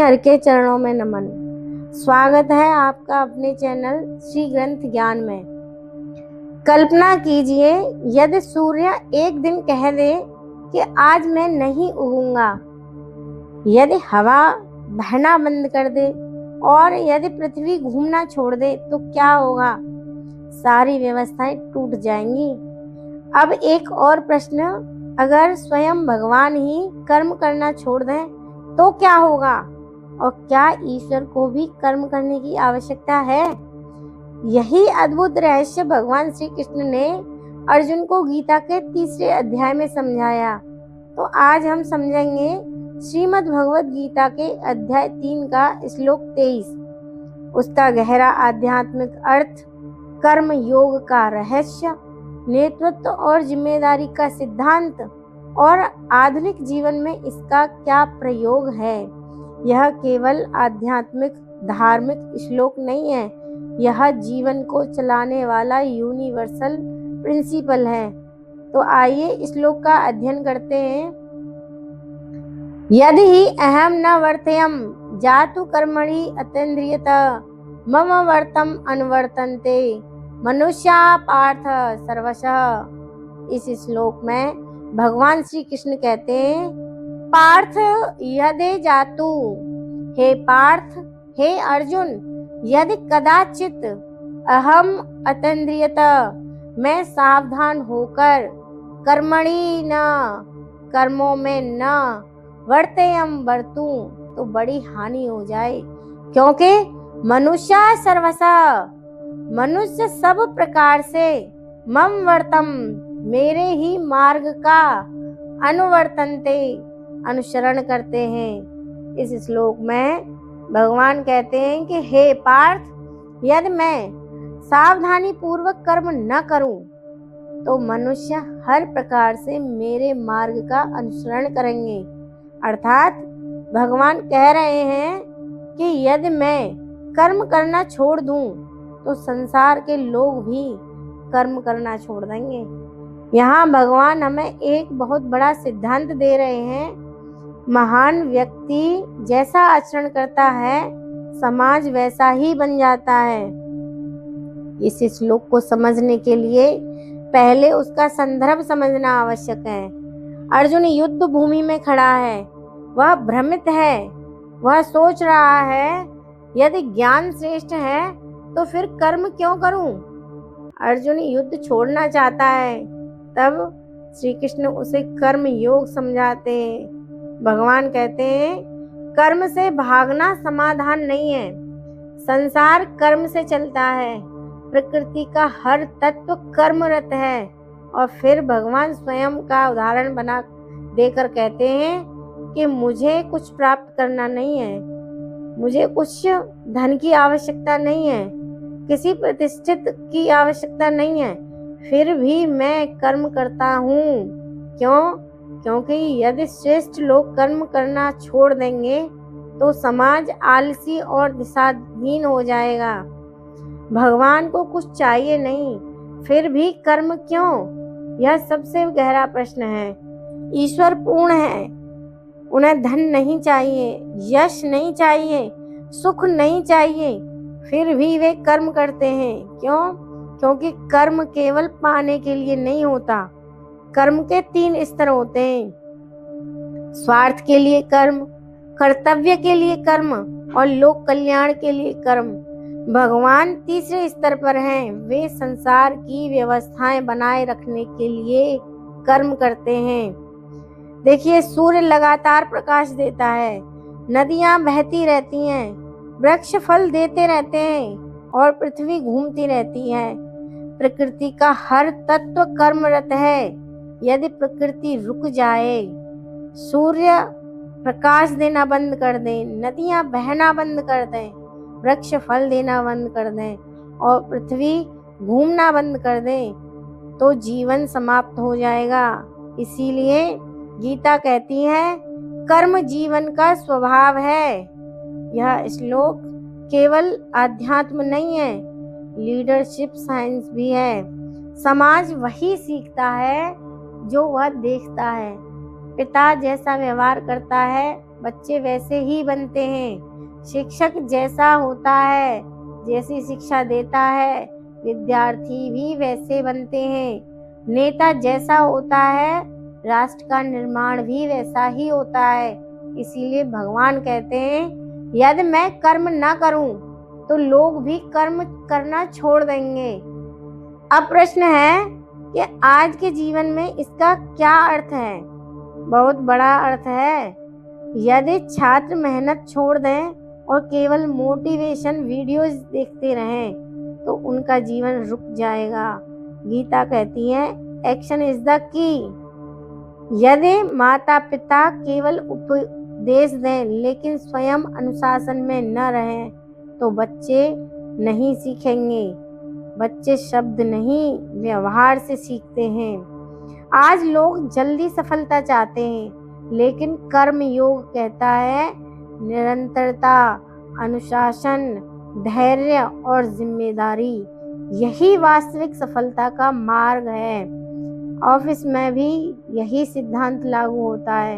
हर के चरणों में नमन। स्वागत है आपका अपने चैनल श्री ग्रंथ ज्ञान में। कल्पना कीजिए यदि सूर्य एक दिन कह दे कि आज मैं नहीं उगूंगा, यदि हवा बहना बंद कर दे और यदि पृथ्वी घूमना छोड़ दे तो क्या होगा? सारी व्यवस्थाएं टूट जाएंगी। अब एक और प्रश्न, अगर स्वयं भगवान ही कर्म करना छोड़ दें तो क्या होगा? और क्या ईश्वर को भी कर्म करने की आवश्यकता है? यही अद्भुत रहस्य भगवान श्री कृष्ण ने अर्जुन को गीता के 3 अध्याय में समझाया। तो आज हम समझेंगे श्रीमद् भगवद गीता के अध्याय 3 का श्लोक 23, उसका गहरा आध्यात्मिक अर्थ, कर्म योग का रहस्य, नेतृत्व और जिम्मेदारी का सिद्धांत और आधुनिक जीवन में इसका क्या प्रयोग है। यह केवल आध्यात्मिक धार्मिक श्लोक नहीं है, यह जीवन को चलाने वाला यूनिवर्सल प्रिंसिपल है। तो आइए श्लोक का अध्ययन करते हैं। यदि ही अहम न वर्तयम जातु कर्मणि अतीन्द्रियत मम वर्तम अनुवर्तन्ते मनुष्या पार्थ सर्वशः। इस श्लोक में भगवान श्री कृष्ण कहते हैं, पार्थ यदि जातु, हे पार्थ, हे अर्जुन, यदि कदाचित अहम अतीन्द्रियत, मैं सावधान होकर, कर्मणि न, कर्मों में न, वर्तयम वर्तूं, तो बड़ी हानि हो जाए। क्योंकि मनुष्य सर्वसा, मनुष्य सब प्रकार से, मम वर्तम, मेरे ही मार्ग का, अनुवर्तनते, अनुसरण करते हैं। इस श्लोक में भगवान कहते हैं कि हे पार्थ, यदि मैं सावधानी पूर्वक कर्म न करूं तो मनुष्य हर प्रकार से मेरे मार्ग का अनुसरण करेंगे। अर्थात भगवान कह रहे हैं कि यदि मैं कर्म करना छोड़ दूं तो संसार के लोग भी कर्म करना छोड़ देंगे। यहाँ भगवान हमें एक बहुत बड़ा सिद्धांत दे रहे हैं, महान व्यक्ति जैसा आचरण करता है समाज वैसा ही बन जाता है। इस श्लोक को समझने के लिए पहले उसका संदर्भ समझना आवश्यक है। अर्जुन युद्ध भूमि में खड़ा है, वह भ्रमित है, वह सोच रहा है यदि ज्ञान श्रेष्ठ है तो फिर कर्म क्यों करूं? अर्जुन युद्ध छोड़ना चाहता है, तब श्री कृष्ण उसे कर्म योग समझाते हैं। भगवान कहते हैं, कर्म से भागना समाधान नहीं है। संसार कर्म से चलता है, प्रकृति का हर तत्व कर्मरत है। और फिर भगवान स्वयं का उदाहरण बना देकर कहते हैं कि मुझे कुछ प्राप्त करना नहीं है, मुझे कुछ धन की आवश्यकता नहीं है, किसी प्रतिष्ठित की आवश्यकता नहीं है, फिर भी मैं कर्म करता हूँ। क्यों? क्योंकि यदि श्रेष्ठ लोग कर्म करना छोड़ देंगे तो समाज आलसी और दिशाहीन हो जाएगा। भगवान को कुछ चाहिए नहीं, फिर भी कर्म क्यों? यह सबसे गहरा प्रश्न है। ईश्वर पूर्ण है, उन्हें धन नहीं चाहिए, यश नहीं चाहिए, सुख नहीं चाहिए, फिर भी वे कर्म करते हैं। क्यों? क्योंकि कर्म केवल पाने के लिए नहीं होता। कर्म के 3 स्तर होते हैं, स्वार्थ के लिए कर्म, कर्तव्य के लिए कर्म और लोक कल्याण के लिए कर्म। भगवान तीसरे स्तर पर हैं, वे संसार की व्यवस्थाएं बनाए रखने के लिए कर्म करते हैं। देखिए, सूर्य लगातार प्रकाश देता है, नदियां बहती रहती हैं, वृक्ष फल देते रहते हैं और पृथ्वी घूमती रहती है। प्रकृति का हर तत्व कर्मरत है। यदि प्रकृति रुक जाए, सूर्य प्रकाश देना बंद कर दे, नदियां बहना बंद कर दें, वृक्ष फल देना बंद कर दें और पृथ्वी घूमना बंद कर दें, तो जीवन समाप्त हो जाएगा। इसीलिए गीता कहती है, कर्म जीवन का स्वभाव है। यह श्लोक केवल आध्यात्म नहीं है, लीडरशिप साइंस भी है। समाज वही सीखता है जो वह देखता है। पिता जैसा व्यवहार करता है, बच्चे वैसे ही बनते हैं। शिक्षक जैसा होता है, जैसी शिक्षा देता है, विद्यार्थी भी वैसे बनते हैं। नेता जैसा होता है, राष्ट्र का निर्माण भी वैसा ही होता है। इसीलिए भगवान कहते हैं, यदि मैं कर्म न करूं तो लोग भी कर्म करना छोड़ देंगे। अब प्रश्न है कि आज के जीवन में इसका क्या अर्थ है? बहुत बड़ा अर्थ है। यदि छात्र मेहनत छोड़ दें और केवल मोटिवेशन वीडियोस देखते रहें तो उनका जीवन रुक जाएगा। गीता कहती है, एक्शन इज द की। यदि माता पिता केवल उपदेश दें लेकिन स्वयं अनुशासन में न रहें तो बच्चे नहीं सीखेंगे। बच्चे शब्द नहीं, व्यवहार से सीखते हैं। आज लोग जल्दी सफलता चाहते हैं, लेकिन कर्म योग कहता है निरंतरता, अनुशासन, धैर्य और जिम्मेदारी, यही वास्तविक सफलता का मार्ग है। ऑफिस में भी यही सिद्धांत लागू होता है।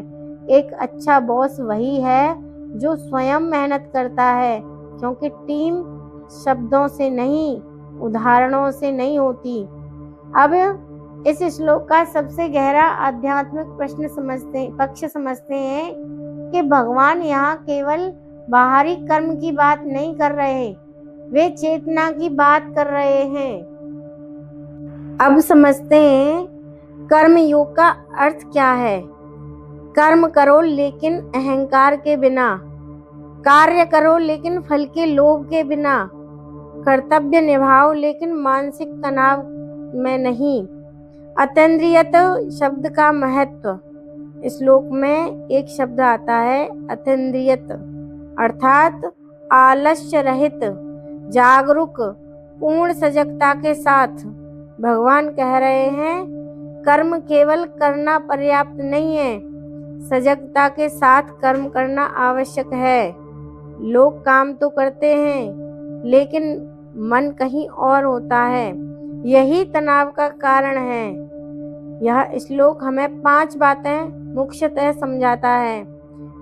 एक अच्छा बॉस वही है जो स्वयं मेहनत करता है, क्योंकि टीम शब्दों से नहीं, उदाहरणों से नहीं होती। अब इस श्लोक का सबसे गहरा आध्यात्मिक पक्ष समझते हैं कि भगवान यहाँ केवल बाहरी कर्म की बात नहीं कर रहे, वे चेतना की बात कर रहे हैं। अब समझते हैं कर्म योग का अर्थ क्या है। कर्म करो लेकिन अहंकार के बिना, कार्य करो लेकिन फल के लोभ के बिना, कर्तव्य निभाओ लेकिन मानसिक तनाव में नहीं। अतीन्द्रियत शब्द का महत्व। श्लोक में एक शब्द आता है अतीन्द्रियत, अर्थात आलस्य रहित, जागरूक, पूर्ण सजगता के साथ। भगवान कह रहे हैं, कर्म केवल करना पर्याप्त नहीं है, सजगता के साथ कर्म करना आवश्यक है। लोग काम तो करते हैं लेकिन मन कहीं और होता है, यही तनाव का कारण है। यह श्लोक हमें 5 बातें मुख्यतः समझाता है।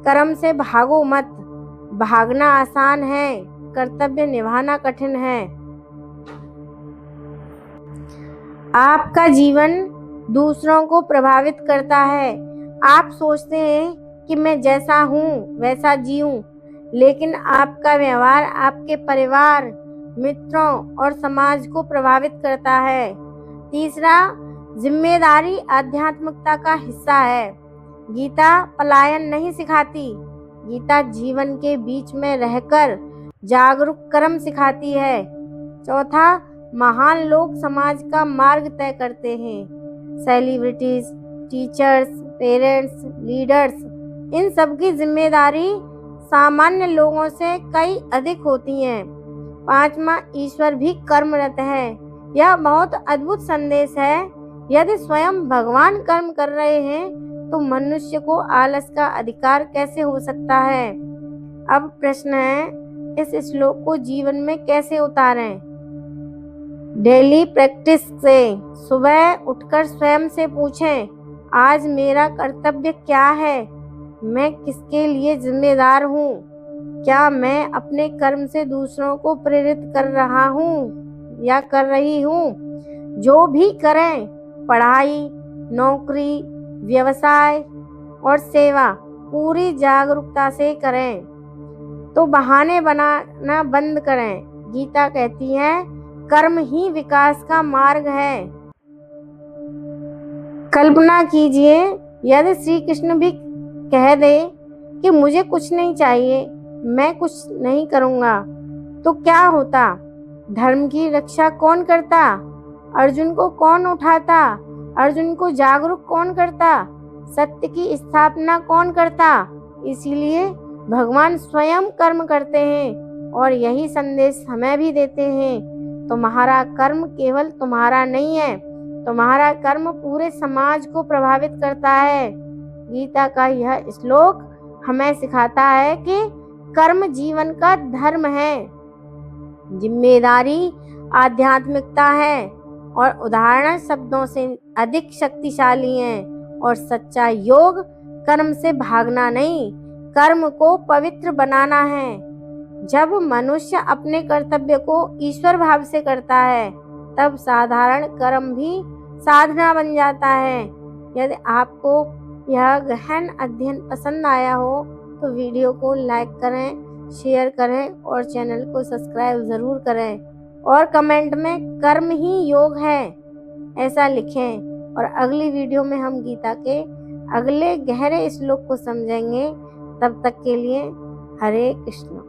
कर्म से भागो मत, भागना आसान है, कर्तव्य निभाना कठिन है। आपका जीवन दूसरों को प्रभावित करता है। आप सोचते हैं कि मैं जैसा हूँ वैसा जीऊं, लेकिन आपका व्यवहार आपके परिवार, मित्रों और समाज को प्रभावित करता है। तीसरा, जिम्मेदारी आध्यात्मिकता का हिस्सा है। गीता पलायन नहीं सिखाती, गीता जीवन के बीच में रहकर जागरूक कर्म सिखाती है। चौथा, महान लोग समाज का मार्ग तय करते हैं। सेलिब्रिटीज, टीचर्स, पेरेंट्स, लीडर्स, इन सब की जिम्मेदारी सामान्य लोगों से कई अधिक होती है। 5वां, ईश्वर भी कर्मरत है। यह बहुत अद्भुत संदेश है। यदि स्वयं भगवान कर्म कर रहे हैं तो मनुष्य को आलस का अधिकार कैसे हो सकता है। अब प्रश्न है, इस श्लोक को जीवन में कैसे उतारें। डेली प्रैक्टिस से सुबह उठकर स्वयं से पूछें, आज मेरा कर्तव्य क्या है, मैं किसके लिए जिम्मेदार हूँ, क्या मैं अपने कर्म से दूसरों को प्रेरित कर रहा हूँ या कर रही हूँ। जो भी करें, पढ़ाई, नौकरी, व्यवसाय और सेवा, पूरी जागरूकता से करें, तो बहाने बनाना बंद करें। गीता कहती है, कर्म ही विकास का मार्ग है। कल्पना कीजिए, यदि श्री कृष्ण भी कह दे कि मुझे कुछ नहीं चाहिए, मैं कुछ नहीं करूँगा, तो क्या होता। धर्म की रक्षा कौन करता, अर्जुन को कौन उठाता, अर्जुन को जागरूक कौन करता, सत्य की स्थापना कौन करता। इसीलिए भगवान स्वयं कर्म करते हैं और यही संदेश हमें भी देते हैं। तुम्हारा कर्म केवल तुम्हारा नहीं है, तुम्हारा कर्म पूरे समाज को प्रभावित करता है। गीता का यह श्लोक हमें सिखाता है कि कर्म जीवन का धर्म है, जिम्मेदारी आध्यात्मिकता है और उदाहरण शब्दों से अधिक शक्तिशाली हैं। और सच्चा योग कर्म से भागना नहीं, कर्म को पवित्र बनाना है। जब मनुष्य अपने कर्तव्य को ईश्वर भाव से करता है तब साधारण कर्म भी साधना बन जाता है। यदि आपको यह गहन अध्ययन पसंद आया हो तो वीडियो को लाइक करें, शेयर करें और चैनल को सब्सक्राइब ज़रूर करें और कमेंट में कर्म ही योग है ऐसा लिखें। और अगली वीडियो में हम गीता के अगले गहरे श्लोक को समझेंगे। तब तक के लिए हरे कृष्ण।